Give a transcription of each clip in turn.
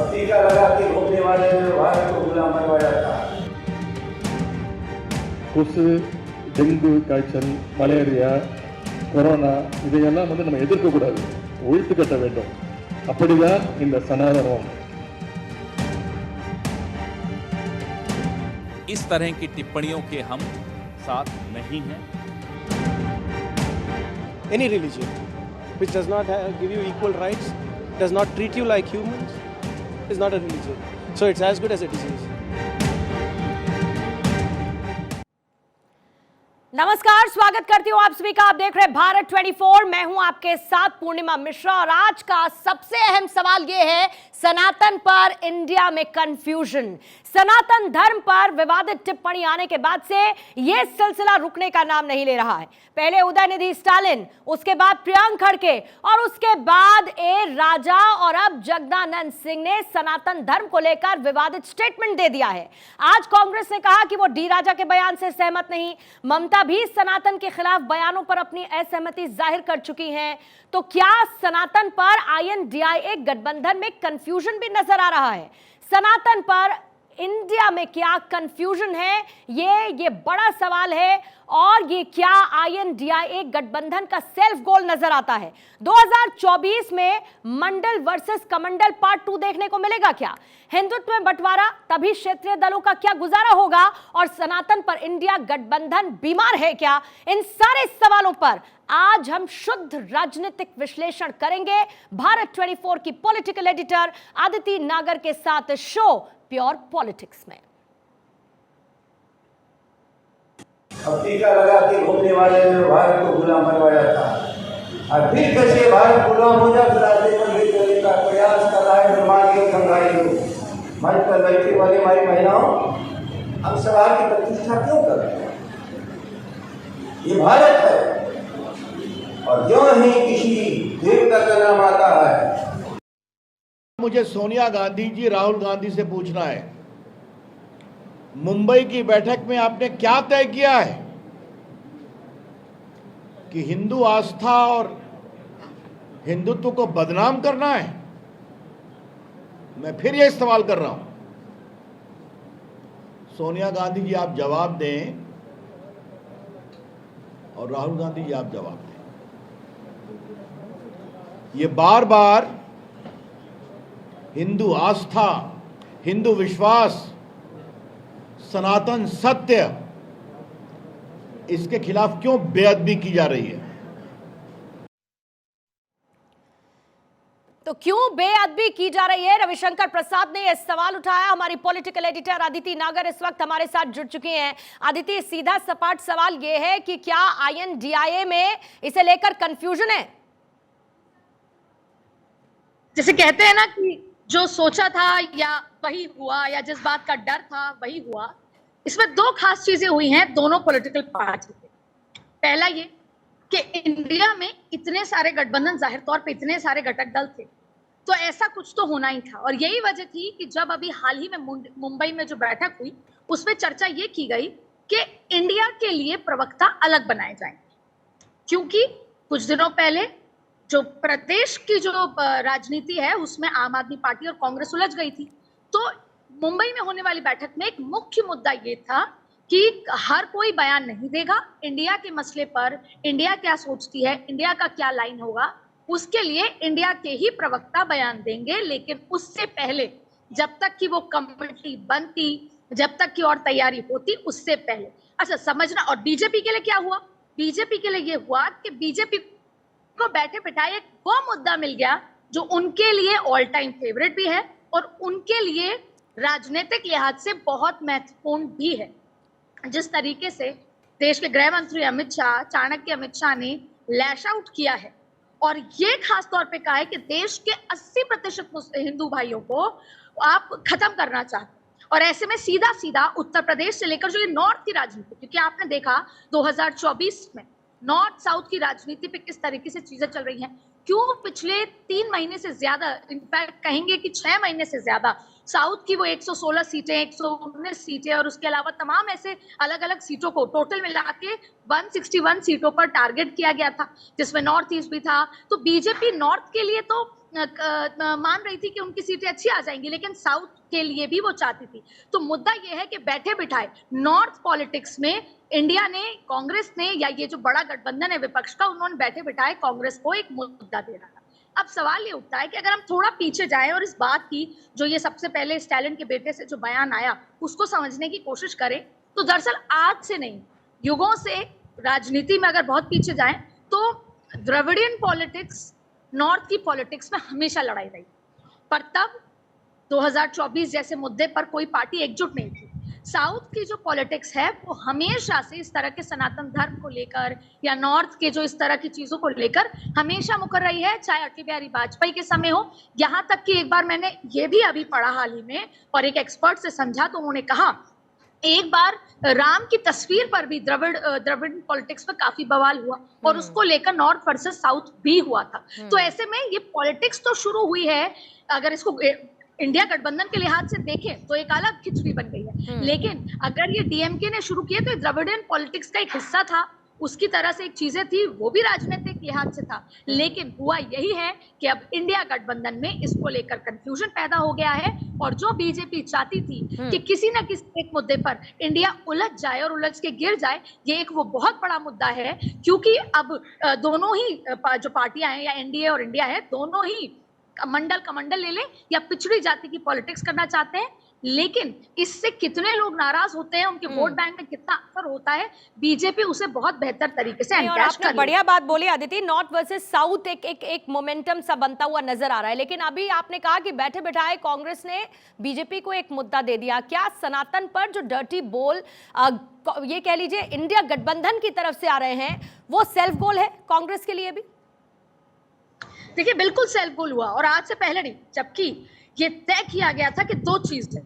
अब टीका लगा के घूमने वाले भारत को गुलाम बनवाया था। கொசு, டெங்கு காய்ச்சல், மலேரியா, கொரோனா இதையெல்லாம் நம்ம எதிர்க்கக்கூடாது, ஒழித்து கட்ட வேண்டும். அப்படிதான் இந்த சனாதனம். इस तरह की टिप्पणियों के हम साथ नहीं हैं. Any religion which does not give you equal rights, does not treat you like humans, is not a religion. So it's as good as a disease. नमस्कार, स्वागत करती हूँ आप सभी का। आप देख रहे हैं भारत 24। मैं हूं आपके साथ पूर्णिमा मिश्रा और आज का सबसे अहम सवाल ये है, सनातन पर इंडिया में कंफ्यूजन। सनातन धर्म पर विवादित टिप्पणी आने के बाद से यह सिलसिला रुकने का नाम नहीं ले रहा है। पहले उदयनिधि स्टालिन, उसके बाद प्रियंक खड़गे और उसके बाद ए राजा और अब जगदानंद सिंह ने सनातन धर्म को लेकर विवादित स्टेटमेंट दे दिया है। आज कांग्रेस ने कहा कि वो डी राजा के बयान से सहमत नहीं। ममता भी सनातन के खिलाफ बयानों पर अपनी असहमति जाहिर कर चुकी हैं। तो क्या सनातन पर INDIA गठबंधन में कंफ्यूजन भी नजर आ रहा है? सनातन पर इंडिया में क्या कंफ्यूजन है, ये बड़ा सवाल है। और ये क्या INDIA गठबंधन का सेल्फ गोल नजर आता है? 2024 में मंडल वर्सेस कमंडल पार्ट 2 देखने को मिलेगा क्या? हिंदुत्व में बंटवारा, तभी क्षेत्रीय दलों का क्या गुजारा होगा? और सनातन पर इंडिया गठबंधन बीमार है क्या? इन सारे सवालों पर आज हम शुद्ध राजनीतिक विश्लेषण करेंगे भारत 24 की पॉलिटिकल एडिटर अदिति नागर के साथ शो प्योर पॉलिटिक्स में। अब टीका लगा के घूमने वाले भारत को गुलाम बनवाया था और फिर कैसे भारत गुलाम हो जाए, रास्ते पर ले चलने का प्रयास कर रहा है निर्माण संघाई लोग। मंच पर बैठे वाली हमारी महिलाओं, हम सवाल की प्रतिष्ठा क्यों कर रहे हैं? ये भारत है और जो ही किसी देवता का नाम आता है। मुझे सोनिया गांधी जी, राहुल गांधी से पूछना है, मुंबई की बैठक में आपने क्या तय किया है कि हिंदू आस्था और हिंदुत्व को बदनाम करना है? मैं फिर यह सवाल कर रहा हूं, सोनिया गांधी जी आप जवाब दें और राहुल गांधी जी आप जवाब दें। ये बार बार हिंदू आस्था, हिंदू विश्वास, सनातन सत्य, इसके खिलाफ क्यों बेअदबी की जा रही है? तो क्यों बेअदबी की जा रही है? रविशंकर प्रसाद ने यह सवाल उठाया। हमारी पॉलिटिकल एडिटर अदिति नागर इस वक्त हमारे साथ जुड़ चुकी हैं। अदिति, सीधा सपाट सवाल यह है कि क्या INDIA में इसे लेकर कंफ्यूजन है? जैसे कहते हैं ना कि जो सोचा था या वही हुआ, या जिस बात का डर था वही हुआ। इसमें दो खास चीजें हुई हैं दोनों पॉलिटिकल पार्टी के। पहला ये कि इंडिया में इतने सारे गठबंधन, जाहिर तौर पे इतने सारे घटक दल थे, तो ऐसा कुछ तो होना ही था। और यही वजह थी कि जब अभी हाल ही में मुंबई में जो बैठक हुई उसमें चर्चा ये की गई कि इंडिया के लिए प्रवक्ता अलग बनाए जाएंगे, क्योंकि कुछ दिनों पहले जो प्रदेश की जो राजनीति है उसमें आम आदमी पार्टी और कांग्रेस उलझ गई थी। तो मुंबई में होने वाली बैठक में एक मुख्य मुद्दा ये था कि हर कोई बयान नहीं देगा, इंडिया के मसले पर इंडिया क्या सोचती है, इंडिया का क्या लाइन होगा, उसके लिए इंडिया के ही प्रवक्ता बयान देंगे। लेकिन उससे पहले, जब तक कि वो कमेटी बनती, जब तक की और तैयारी होती, उससे पहले अच्छा समझना। और बीजेपी के लिए क्या हुआ? बीजेपी के लिए ये हुआ कि बीजेपी को बैठे बिठाए वो मुद्दा मिल गया जो उनके लिए ऑल टाइम फेवरेट भी है और उनके लिए राजनीतिक लिहाज से बहुत महत्वपूर्ण भी है। जिस तरीके से देश के गृह मंत्री अमित शाह, चाणक्य अमित शाह ने लैश आउट किया है और ये खास तौर पे कहा है कि देश के 80% हिंदू भाइयों को आप खत्म करना चाहते हैं। और ऐसे में सीधा सीधा उत्तर प्रदेश से लेकर जो ये नॉर्थ की राजनीति, क्योंकि आपने देखा 2024 में नॉर्थ साउथ की राजनीति पे किस तरीके से चीजें चल रही हैं, क्यों पिछले 3 महीने से ज्यादा, इनफैक्ट कहेंगे कि 6 महीने से ज्यादा, साउथ की वो 116 सीटें, 119 सीटें और उसके अलावा तमाम ऐसे अलग अलग सीटों को टोटल मिला के 161 सीटों पर टारगेट किया गया था, जिसमें नॉर्थ ईस्ट भी था। तो बीजेपी नॉर्थ के लिए तो मान रही थी कि उनकी सीटें अच्छी आ जाएंगी, लेकिन साउथ के लिए भी वो चाहती थी। तो मुद्दा ये है कि बैठे बिठाए नॉर्थ पॉलिटिक्स में इंडिया ने, कांग्रेस ने, या ये जो बड़ा गठबंधन है विपक्ष का, उन्होंने बैठे बिठाए कांग्रेस को एक मुद्दा दे रहा था। अब सवाल ये उठता है कि अगर हम थोड़ा पीछे जाएं और इस बात की, जो ये सबसे पहले स्टैलिन के बेटे से जो बयान आया, उसको समझने की कोशिश करें, तो दरअसल आज से नहीं, युगों से राजनीति में अगर बहुत पीछे जाएं तो द्रविडियन पॉलिटिक्स नॉर्थ की पॉलिटिक्स में हमेशा लड़ाई रही, पर तब 2024 जैसे मुद्दे पर कोई पार्टी एकजुट नहीं थी। साउथ की जो पॉलिटिक्स है वो हमेशा से इस तरह के सनातन धर्म को लेकर या नॉर्थ के जो इस तरह की चीजों को लेकर हमेशा मुकर रही है, चाहे अटल बिहारी वाजपेयी के समय हो, यहाँ तक कि एक बार मैंने ये भी अभी पढ़ा हाल ही में और एक एक्सपर्ट से समझा, तो उन्होंने कहा एक बार राम की तस्वीर पर भी द्रविड़ पॉलिटिक्स में काफी बवाल हुआ और उसको लेकर नॉर्थ वर्सेस साउथ भी हुआ था। तो ऐसे में ये पॉलिटिक्स तो शुरू हुई है, अगर इसको इंडिया गठबंधन के लिहाज से देखें तो एक अलग खिचड़ी बन गई है, लेकिन अगर ये डीएमके ने शुरू किया तो द्रविडियन पॉलिटिक्स का एक हिस्सा था, उसकी तरह से एक चीजें थी, वो भी राजनीतिक लिहाज से था। लेकिन हुआ यही है कि अब इंडिया गठबंधन में इसको लेकर कंफ्यूजन पैदा हो गया है, और जो बीजेपी चाहती थी कि किसी न किसी एक मुद्दे पर इंडिया उलझ जाए और उलझ के गिर जाए, ये एक वो बहुत बड़ा मुद्दा है, क्योंकि अब दोनों ही जो पार्टियां हैं, या एनडीए और इंडिया है, दोनों ही मंडल कमंडल ले लें या पिछड़ी जाति की पॉलिटिक्स करना चाहते हैं। लेकिन इससे कितने लोग नाराज होते हैं, उनके वोट बैंक में कितना असर होता है, बीजेपी उसे बहुत बेहतर तरीके से एनकैश कर, बढ़िया बात बोली अदिति। नॉर्थ वर्सेस साउथ एक मोमेंटम सा बनता हुआ नजर आ रहा है, लेकिन अभी आपने कहा कि बैठे बिठाए कांग्रेस ने बीजेपी को एक मुद्दा दे दिया। क्या सनातन पर जो डर्टी बोल ये कह लीजिए इंडिया गठबंधन की तरफ से आ रहे हैं, वो सेल्फ गोल है कांग्रेस के लिए भी? देखिए, बिल्कुल सेल्फ गोल हुआ, और आज से पहले नहीं, जबकि ये तय किया गया था कि दो चीजें,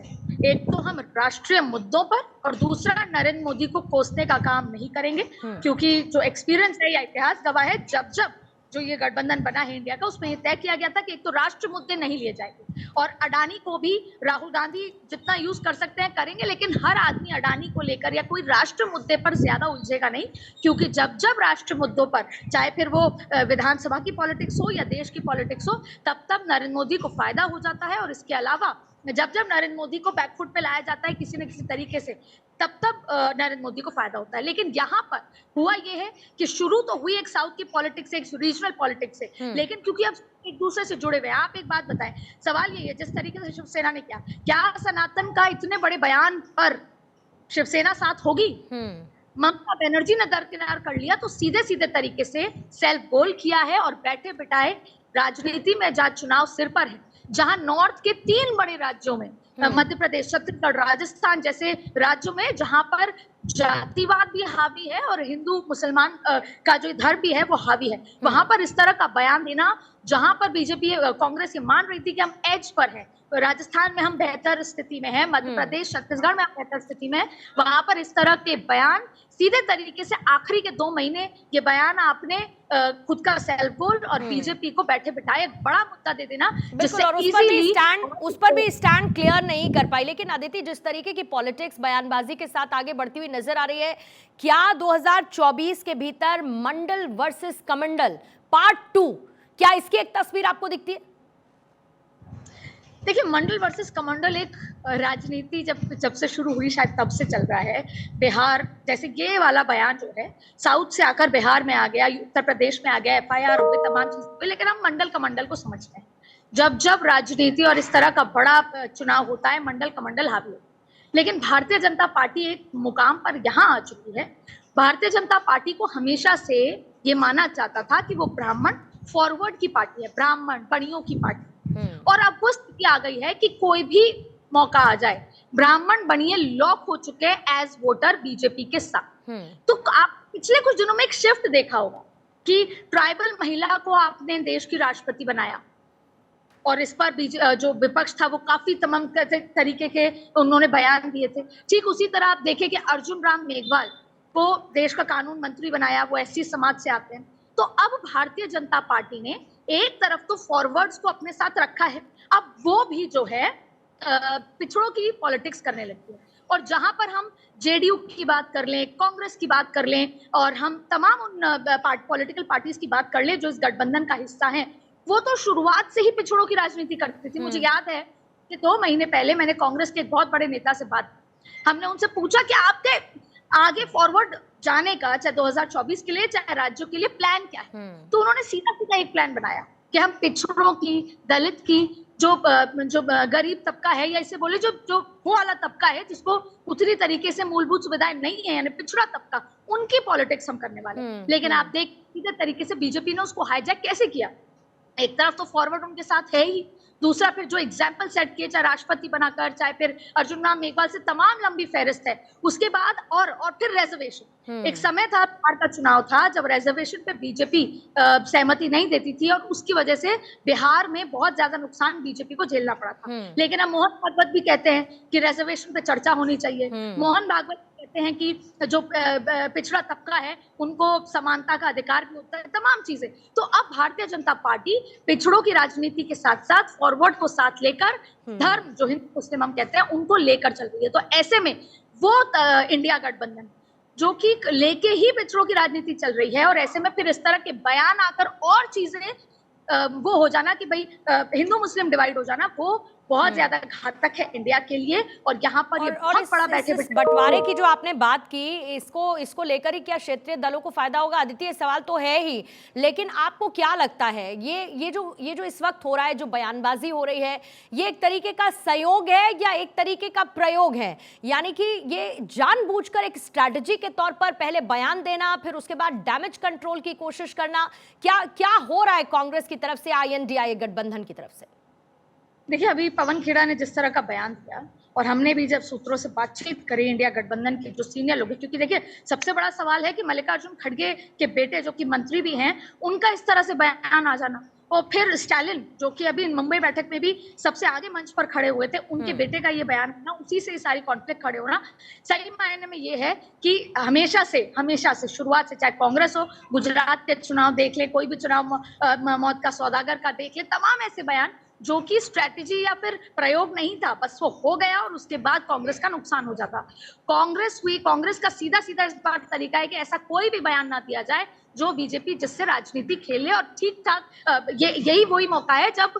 एक तो हम राष्ट्रीय मुद्दों पर और दूसरा नरेंद्र मोदी को कोसने का काम नहीं करेंगे, क्योंकि जो एक्सपीरियंस है या इतिहास गवाह है, जब जब जो ये गठबंधन बना है इंडिया का, उसमें ये तय किया गया था कि एक तो राष्ट्र मुद्दे नहीं लिए जाएंगे, और अडानी को भी राहुल गांधी जितना यूज कर सकते हैं करेंगे, लेकिन हर आदमी अडानी को लेकर या कोई राष्ट्र मुद्दे पर ज्यादा उलझेगा नहीं, क्योंकि जब जब राष्ट्र मुद्दों पर, चाहे फिर वो विधानसभा की पॉलिटिक्स हो या देश की पॉलिटिक्स हो, तब तब नरेंद्र मोदी को फायदा हो जाता है। और इसके अलावा जब जब नरेंद्र मोदी को बैकफुट पे लाया जाता है किसी न किसी तरीके से, तब तब नरेंद्र मोदी को फायदा होता है। लेकिन यहाँ पर हुआ ये है कि शुरू तो हुई एक साउथ की पॉलिटिक्स से, एक रीजनल पॉलिटिक्स से, लेकिन क्योंकि अब एक दूसरे से जुड़े हुए हैं। आप एक बात बताएं, सवाल ये है, जिस तरीके से शिवसेना ने किया, क्या सनातन का इतने बड़े बयान पर शिवसेना साथ होगी? ममता बनर्जी ने दरकिनार कर लिया, तो सीधे सीधे तरीके से सेल्फ गोल किया है, और बैठे बिठाए राजनीति में जहाँ चुनाव सिर पर है, जहां नॉर्थ के 3 बड़े राज्यों में, मध्य प्रदेश, छत्तीसगढ़, राजस्थान जैसे राज्यों में, जहां पर जातिवाद भी हावी है और हिंदू मुसलमान का जो धर्म भी है वो हावी है, वहां पर इस तरह का बयान देना, जहां पर बीजेपी कांग्रेस ये मान रही थी कि हम एज पर हैं, राजस्थान में हम बेहतर स्थिति में हैं, मध्य प्रदेश, छत्तीसगढ़ में हम बेहतर स्थिति में, वहां पर इस तरह के बयान सीधे तरीके से आखिरी के 2 महीने ये बयान आपने खुद का सेल्फ गोल और बीजेपी को बैठे बिठाए एक बड़ा मुद्दा दे देना, जिससे उस पर भी स्टैंड क्लियर नहीं कर पाई। लेकिन अदिति, जिस तरीके की पॉलिटिक्स बयानबाजी के साथ आगे बढ़ती हुई नजर आ रही है, क्या 2024 के भीतर मंडल वर्सेस कमंडल पार्ट 2, क्या इसकी एक तस्वीर आपको दिखती है? देखिए, मंडल वर्सेस कमंडल एक राजनीति जब से शुरू हुई, शायद तब से चल रहा है। बिहार जैसे ये वाला बयान जो है, साउथ से आकर बिहार में आ गया, उत्तर प्रदेश में आ गया, एफआईआर हो गई, तमाम चीजें, लेकिन हम मंडल कमंडल को समझते हैं। जब जब राजनीति और इस तरह का बड़ा चुनाव होता है, मंडल कमंडल हावी होता है। लेकिन भारतीय जनता पार्टी एक मुकाम पर यहाँ आ चुकी है। भारतीय जनता पार्टी को हमेशा से ये माना जाता था कि वो ब्राह्मण फॉरवर्ड की पार्टी है, ब्राह्मण बड़ियों की पार्टी, और अब वो स्थिति आ गई है कि कोई भी मौका आ जाए, ब्राह्मण बनिए लॉक हो चुके हैं एज वोटर बीजेपी के साथ। तो आप पिछले कुछ दिनों में एक शिफ्ट देखा होगा कि ट्राइबल महिला को आपने देश की राष्ट्रपति बनाया, और इस पर जो विपक्ष था वो काफी तमाम तरीके के उन्होंने बयान दिए थे। ठीक उसी तरह आप देखें कि अर्जुन राम मेघवाल को देश का कानून मंत्री बनाया, वो एससी समाज से आते हैं। तो अब भारतीय जनता पार्टी ने एक तरफ तो फॉरवर्ड्स को अपने साथ रखा है, अब वो भी जो है पिछड़ों की पॉलिटिक्स करने लगती है। और जहां पर हम जेडीयू की बात कर लें, कांग्रेस की बात कर लें, और हम तमाम उन पॉलिटिकल पार्टीज की बात कर लें जो इस गठबंधन का हिस्सा हैं, वो तो शुरुआत से ही पिछड़ों की राजनीति करती थी। मुझे याद है कि 2 महीने पहले मैंने कांग्रेस के एक बहुत बड़े नेता से बात की। हमने उनसे पूछा कि आपके आगे फॉरवर्ड जाने का, चाहे 2024 के लिए चाहे राज्यों के लिए, प्लान क्या है। तो उन्होंने सीधा सीधा एक प्लान बनाया कि हम पिछड़ों की, दलित की, जो गरीब तबका है, या इसे बोले जो वो वाला तबका है जिसको उतनी तरीके से मूलभूत सुविधाएं नहीं है, यानी पिछड़ा तबका, उनकी पॉलिटिक्स हम करने वाले। लेकिन आप देख सीधे तरीके से बीजेपी ने उसको हाईजैक कैसे किया। एक तरफ तो फॉरवर्ड उनके साथ है ही, दूसरा फिर जो एग्जाम्पल सेट किए, चाहे राष्ट्रपति बनाकर, चाहे फिर अर्जुन राम मेघवाल से तमाम लंबी फहरिस्त है। उसके बाद और फिर रिजर्वेशन। एक समय था, बिहार का चुनाव था, जब रिजर्वेशन पे बीजेपी सहमति नहीं देती थी और उसकी वजह से बिहार में बहुत ज्यादा नुकसान बीजेपी को झेलना पड़ा था। लेकिन अब मोहन भागवत भी कहते हैं कि रिजर्वेशन पे चर्चा होनी चाहिए। मोहन भागवत कहते हैं कि जो पिछड़ा तबका है उनको समानता का अधिकार भी होता है, तमाम चीजें। तो अब भारतीय जनता पार्टी पिछड़ों की राजनीति के साथ साथ फॉरवर्ड को साथ लेकर, धर्म जो हिंदू मुस्लिम हम कहते हैं उनको लेकर चल रही है। तो ऐसे में वो इंडिया गठबंधन जो कि लेके ही पिछड़ों की राजनीति चल रही है, और ऐसे में फिर इस तरह के बयान आकर और चीजें वो हो जाना कि भाई हिंदू मुस्लिम डिवाइड हो जाना, वो बहुत ज्यादा घातक है इंडिया के लिए। और यहाँ पर ये बहुत बड़ा बैठे बंटवारे की जो आपने बात की, इसको लेकर ही क्या क्षेत्रीय दलों को फायदा होगा? अदिति, सवाल तो है ही, लेकिन आपको क्या लगता है ये जो इस वक्त हो रहा है, जो बयानबाजी हो रही है, ये एक तरीके का सहयोग है या एक तरीके का प्रयोग है? यानी कि ये जानबूझकर एक स्ट्रैटेजी के तौर पर पहले बयान देना, फिर उसके बाद डैमेज कंट्रोल की कोशिश करना, क्या हो रहा है कांग्रेस की तरफ से, INDIA गठबंधन की तरफ से? देखिए, अभी पवन खेड़ा ने जिस तरह का बयान दिया, और हमने भी जब सूत्रों से बातचीत करी इंडिया गठबंधन के जो सीनियर लोग हैं, क्योंकि देखिए सबसे बड़ा सवाल है कि मल्लिकार्जुन खड़गे के बेटे जो कि मंत्री भी हैं, उनका इस तरह से बयान आ जाना, और फिर स्टालिन जो कि अभी मुंबई बैठक में भी सबसे आगे मंच पर खड़े हुए थे, उनके बेटे का ये बयान ना, उसी से सारी कॉन्फ्लिक्ट खड़े होना। सही मायने में ये है कि हमेशा से शुरुआत से, चाहे कांग्रेस हो, गुजरात के चुनाव देख ले, कोई भी चुनाव, मौत का सौदागर का देख ले, तमाम ऐसे बयान जो कि स्ट्रैटेजी या फिर प्रयोग नहीं था, बस वो हो गया और उसके बाद कांग्रेस का नुकसान हो जाता। कांग्रेस का सीधा इस बार तरीका है कि ऐसा कोई भी बयान ना दिया जाए जो बीजेपी जिससे राजनीति खेले, और ठीक ठाक यही वही मौका है जब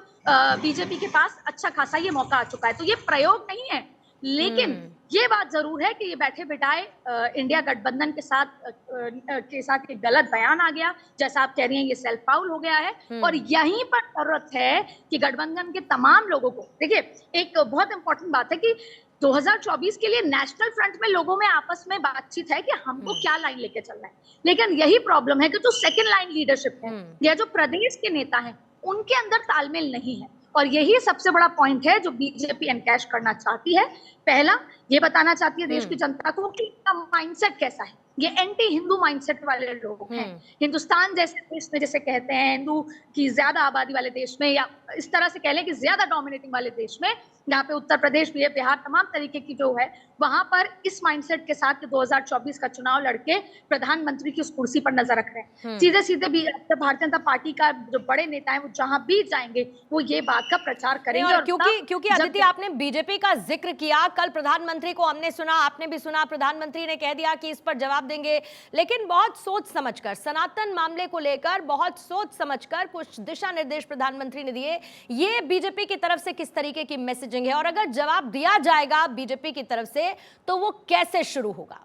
बीजेपी के पास अच्छा खासा ये मौका आ चुका है। तो ये प्रयोग नहीं है, लेकिन ये बात जरूर है कि ये बैठे बिठाए इंडिया गठबंधन के साथ एक गलत बयान आ गया, जैसा आप कह रही हैं, ये सेल्फ फाउल हो गया है। और यहीं पर जरूरत है कि गठबंधन के तमाम लोगों को, देखिए एक बहुत इंपॉर्टेंट बात है कि 2024 के लिए नेशनल फ्रंट में लोगों में आपस में बातचीत है कि हमको क्या लाइन लेके चलना है, लेकिन यही प्रॉब्लम है कि जो सेकेंड लाइन लीडरशिप है या जो प्रदेश के नेता हैं, उनके अंदर तालमेल नहीं है। और यही सबसे बड़ा पॉइंट है जो बीजेपी एनकैश करना चाहती है। पहला, ये बताना चाहती है देश की जनता को कि इनका माइंडसेट कैसा है। ये एंटी हिंदू माइंडसेट वाले लोग हैं। हिंदुस्तान जैसे देश में, जैसे कहते हैं, हिंदू की ज्यादा आबादी वाले देश में, या इस तरह से कह लें कि ज्यादा डोमिनेटिंग वाले देश में, जहाँ पे उत्तर प्रदेश भी है, बिहार, तमाम तरीके की जो है, वहां पर इस माइंडसेट के साथ 2024 का चुनाव लड़के प्रधानमंत्री की उस कुर्सी पर नजर रख रहे हैं। सीधे भी भारतीय जनता पार्टी का जो बड़े नेता है, वो जहां भी जाएंगे वो ये बात का प्रचार करेंगे। और क्योंकि अदिति, आपने बीजेपी का जिक्र किया, कल प्रधानमंत्री को हमने सुना, आपने भी सुना, प्रधानमंत्री ने कह दिया कि इस पर जवाब देंगे, लेकिन बहुत सोच समझकर, सनातन मामले को लेकर बहुत सोच समझकर कुछ दिशा निर्देश प्रधानमंत्री ने दिए। ये बीजेपी की तरफ से किस तरीके की मैसेजिंग है, और अगर जवाब दिया जाएगा बीजेपी की तरफ से तो वो कैसे शुरू होगा?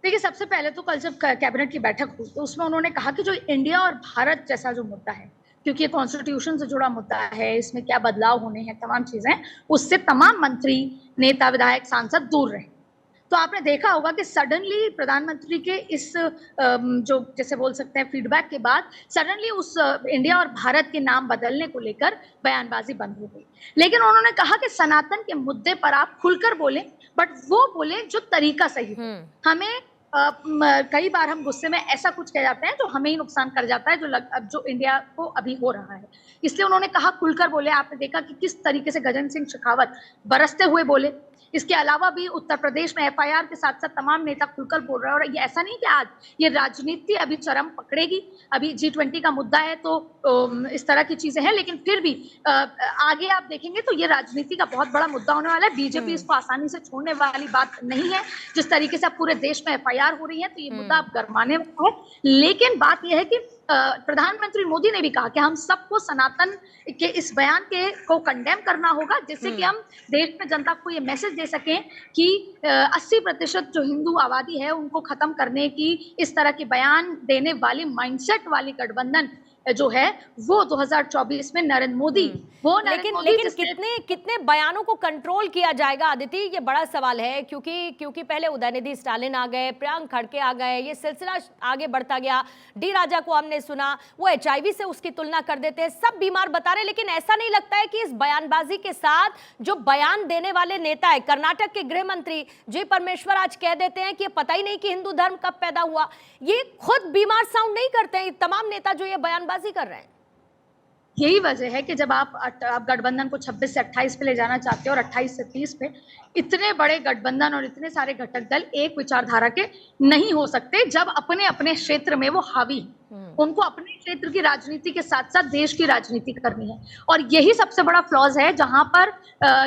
देखिए, सबसे पहले तो कल जब कैबिनेट की बैठक हुई तो उसमें उन्होंने कहा कि जो इंडिया और भारत जैसा जो मुद्दा है, क्योंकि ये कॉन्स्टिट्यूशन से जुड़ा मुद्दा है, इसमें क्या बदलाव होने हैं, तमाम चीजें, उससे तमाम मंत्री, नेता, विधायक, सांसद दूर रहे। तो आपने देखा होगा कि सडनली प्रधानमंत्री के इस जो जैसे बोल सकते हैं फीडबैक के बाद सडनली उस इंडिया और भारत के नाम बदलने को लेकर बयानबाजी बंद हो गई। लेकिन उन्होंने कहा कि सनातन के मुद्दे पर आप खुलकर बोलें, बट वो बोले जो तरीका सही हो। हमें कई बार हम गुस्से में ऐसा कुछ कह जाते हैं जो हमें ही नुकसान कर जाता है, जो इंडिया को अभी हो रहा है। इसलिए उन्होंने कहा खुलकर बोले। आपने देखा कि किस तरीके से गजेंद्र सिंह शेखावत बरसते हुए बोले। इसके अलावा भी उत्तर प्रदेश में FIR के साथ साथ तमाम नेता खुलकर बोल रहे हैं। और ये ऐसा नहीं कि आज ये राजनीति अभी चरम पकड़ेगी, अभी G20 का मुद्दा है तो इस तरह की चीजें हैं, लेकिन फिर भी आगे आप देखेंगे तो ये राजनीति का बहुत बड़ा मुद्दा होने वाला है। बीजेपी इसको आसानी से छोड़ने वाली बात नहीं है। जिस तरीके से पूरे देश में FIR हो रही है तो ये मुद्दा अब गरमाने वाला है। लेकिन बात यह है कि प्रधानमंत्री मोदी ने भी कहा कि हम सबको सनातन के इस बयान को कंडेम करना होगा, जिससे कि हम देश में जनता को ये मैसेज दे सकें कि 80% जो हिंदू आबादी है उनको खत्म करने की इस तरह के बयान देने वाली माइंडसेट वाली गठबंधन जो है वो 2024 में नरेंद्र मोदी लेकिन कितने बयानों को कंट्रोल किया जाएगा अदिति, ये बड़ा सवाल है, क्योंकि पहले उदयनिधि स्टालिन आ गए, प्रियंक खड़गे आ गए, ये सिलसिला आगे बढ़ता गया। डी राजा को हमने सुना, वो HIV से उसकी तुलना कर देते हैं, सब बीमार बता रहे, लेकिन ऐसा नहीं लगता है कि इस बयानबाजी के साथ जो बयान देने वाले नेता है, कर्नाटक के गृह मंत्री जी परमेश्वर आज कह देते हैं कि पता ही नहीं कि हिंदू धर्म कब पैदा हुआ, ये खुद बीमार साउंड नहीं करते हैं तमाम नेता जो ये बयानबाजी कर रहे हैं? यही वजह है कि जब आप गठबंधन को 26 से 28 पे ले जाना चाहते हो और 28 से 30 पे, इतने बड़े गठबंधन और इतने सारे घटक दल एक विचारधारा के नहीं हो सकते जब अपने अपने क्षेत्र में वो हावी, उनको अपने क्षेत्र की राजनीति के साथ साथ देश की राजनीति करनी है। और यही सबसे बड़ा फ्लॉज है जहां पर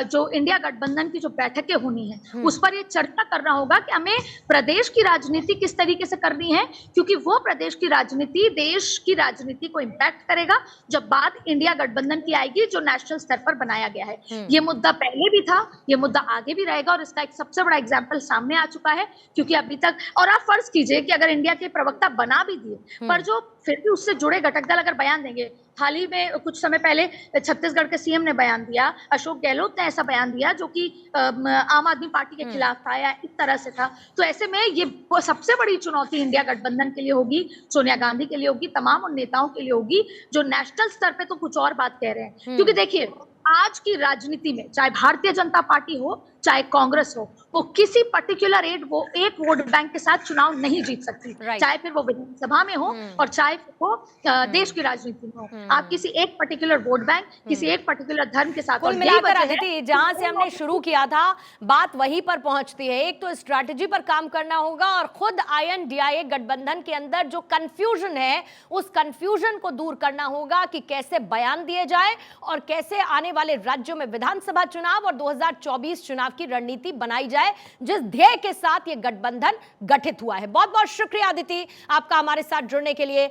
जो इंडिया गठबंधन की जो बैठकें होनी है उस पर ये चर्चा करना होगा कि हमें प्रदेश की राजनीति किस तरीके से करनी है, क्योंकि वो प्रदेश की राजनीति देश की राजनीति को इम्पैक्ट करेगा जब बात इंडिया गठबंधन की आएगी जो नेशनल स्तर पर बनाया गया है। ये मुद्दा पहले भी था, ये मुद्दा आगे भी रहेगा और इसका एक सबसे बड़ा एग्जाम्पल सामने आ चुका है, क्योंकि अभी तक, और आप फर्ज कीजिए कि अगर इंडिया के प्रवक्ता बना भी दिए पर जो फिर भी उससे जुड़े घटक दल अगर बयान देंगे, हाल ही में कुछ समय पहले छत्तीसगढ़ के सीएम ने बयान दिया, अशोक गहलोत ने ऐसा बयान दिया जो कि आम आदमी पार्टी के खिलाफ था या इस तरह से था, तो ऐसे में ये सबसे बड़ी चुनौती इंडिया गठबंधन के लिए होगी, सोनिया गांधी के लिए होगी, तमाम उन नेताओं के लिए होगी जो नेशनल स्तर पे तो कुछ और बात कह रहे हैं। क्योंकि देखिए आज की राजनीति में चाहे भारतीय जनता पार्टी हो चाहे कांग्रेस हो, वो किसी पर्टिकुलर एक वोट बैंक के साथ चुनाव नहीं जीत सकती, चाहे फिर वो विधानसभा में हो और चाहे फिर वो देश की राजनीति में हो। आप किसी एक पर्टिकुलर वोट बैंक, किसी एक पर्टिकुलर धर्म के साथ, कुल मिलाकर अदिति जहां से हमने शुरू किया था बात वहीं पर पहुंचती है। एक तो स्ट्रैटेजी पर काम करना होगा और खुद INDIA गठबंधन के अंदर जो कंफ्यूजन है उस कंफ्यूजन को दूर करना होगा कि कैसे बयान दिए जाए और कैसे आने वाले राज्यों में विधानसभा चुनाव और 2024 चुनाव की रणनीति बनाई जाए, जिस ध्येय के साथ ये गठबंधन गठित हुआ है। बहुत बहुत शुक्रिया अदिति आपका हमारे साथ जुड़ने के लिए।